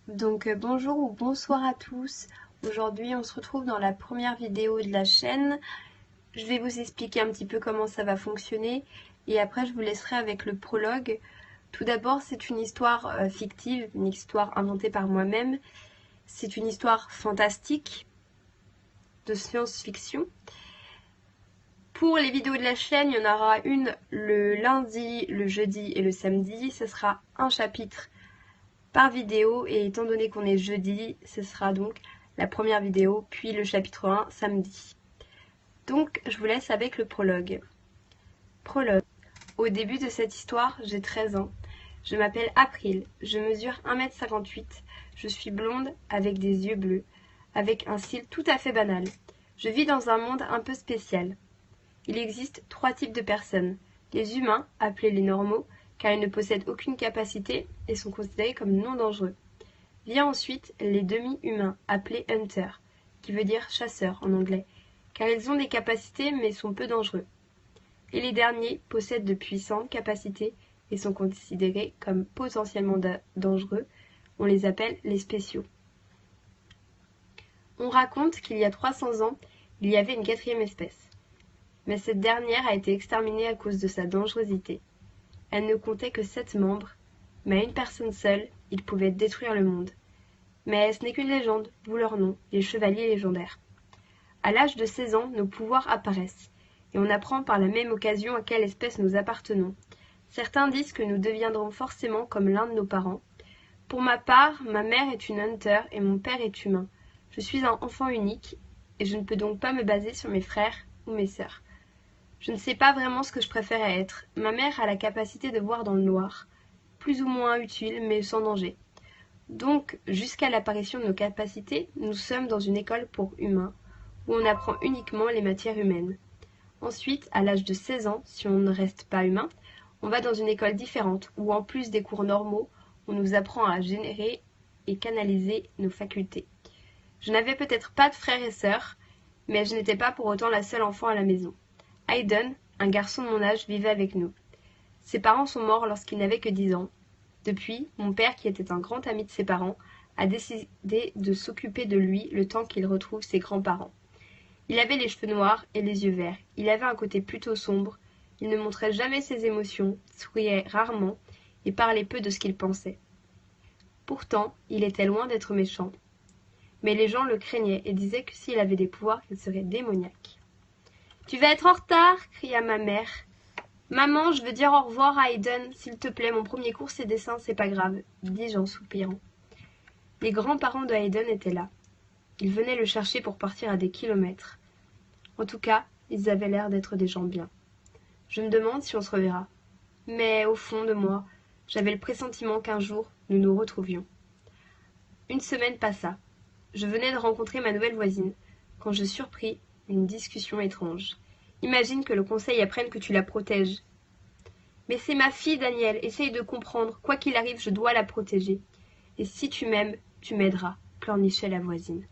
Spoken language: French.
Bonjour ou bonsoir à tous. Aujourd'hui on se retrouve dans la première vidéo de la chaîne. Je vais vous expliquer un petit peu comment ça va fonctionner et après je vous laisserai avec le prologue. Tout d'abord, c'est une histoire fictive, une histoire inventée par moi-même. C'est une histoire fantastique de science-fiction. Pour les vidéos de la chaîne, il y en aura une le lundi, le jeudi et le samedi. Ce sera un chapitre par vidéo et étant donné qu'on est jeudi, ce sera donc la première vidéo, puis le chapitre 1 samedi. Donc je vous laisse avec le prologue. Prologue. Au début de cette histoire, j'ai 13 ans. Je m'appelle April, je mesure 1,58 m, je suis blonde avec des yeux bleus, avec un style tout à fait banal. Je vis dans un monde un peu spécial. Il existe 3 types de personnes. Les humains, appelés les normaux, car ils ne possèdent aucune capacité et sont considérés comme non dangereux. Vient ensuite les demi-humains, appelés hunters, qui veut dire chasseurs en anglais, car ils ont des capacités mais sont peu dangereux. Et les derniers possèdent de puissantes capacités et sont considérés comme potentiellement dangereux. On les appelle les spéciaux. On raconte qu'il y a 300 ans, il y avait une 4e espèce. Mais cette dernière a été exterminée à cause de sa dangerosité. Elle ne comptait que 7 membres, mais à une personne seule, ils pouvaient détruire le monde. Mais ce n'est qu'une légende, d'où leur nom, les chevaliers légendaires. À l'âge de 16 ans, nos pouvoirs apparaissent, et on apprend par la même occasion à quelle espèce nous appartenons. Certains disent que nous deviendrons forcément comme l'un de nos parents. Pour ma part, ma mère est une hunter et mon père est humain. Je suis un enfant unique, et je ne peux donc pas me baser sur mes frères ou mes sœurs. Je ne sais pas vraiment ce que je préfère être. Ma mère a la capacité de voir dans le noir, plus ou moins utile, mais sans danger. Donc, jusqu'à l'apparition de nos capacités, nous sommes dans une école pour humains, où on apprend uniquement les matières humaines. Ensuite, à l'âge de 16 ans, si on ne reste pas humain, on va dans une école différente, où en plus des cours normaux, on nous apprend à générer et canaliser nos facultés. Je n'avais peut-être pas de frères et sœurs, mais je n'étais pas pour autant la seule enfant à la maison. Hayden, un garçon de mon âge, vivait avec nous. Ses parents sont morts lorsqu'il n'avait que 10 ans. Depuis, mon père, qui était un grand ami de ses parents, a décidé de s'occuper de lui le temps qu'il retrouve ses grands-parents. Il avait les cheveux noirs et les yeux verts. Il avait un côté plutôt sombre. Il ne montrait jamais ses émotions, souriait rarement et parlait peu de ce qu'il pensait. Pourtant, il était loin d'être méchant. Mais les gens le craignaient et disaient que s'il avait des pouvoirs, il serait démoniaque. « Tu vas être en retard !» cria ma mère. « Maman, je veux dire au revoir à Hayden. S'il te plaît, mon premier cours c'est dessin, c'est pas grave, » dis-je en soupirant. Les grands-parents de Hayden étaient là. Ils venaient le chercher pour partir à des kilomètres. En tout cas, ils avaient l'air d'être des gens bien. Je me demande si on se reverra. Mais au fond de moi, j'avais le pressentiment qu'un jour, nous nous retrouvions. Une semaine passa. Je venais de rencontrer ma nouvelle voisine, quand je surpris une discussion étrange. Imagine que le conseil apprenne que tu la protèges. Mais c'est ma fille, Daniel, essaye de comprendre. Quoi qu'il arrive, je dois la protéger. Et si tu m'aimes, tu m'aideras, pleurnichait la voisine.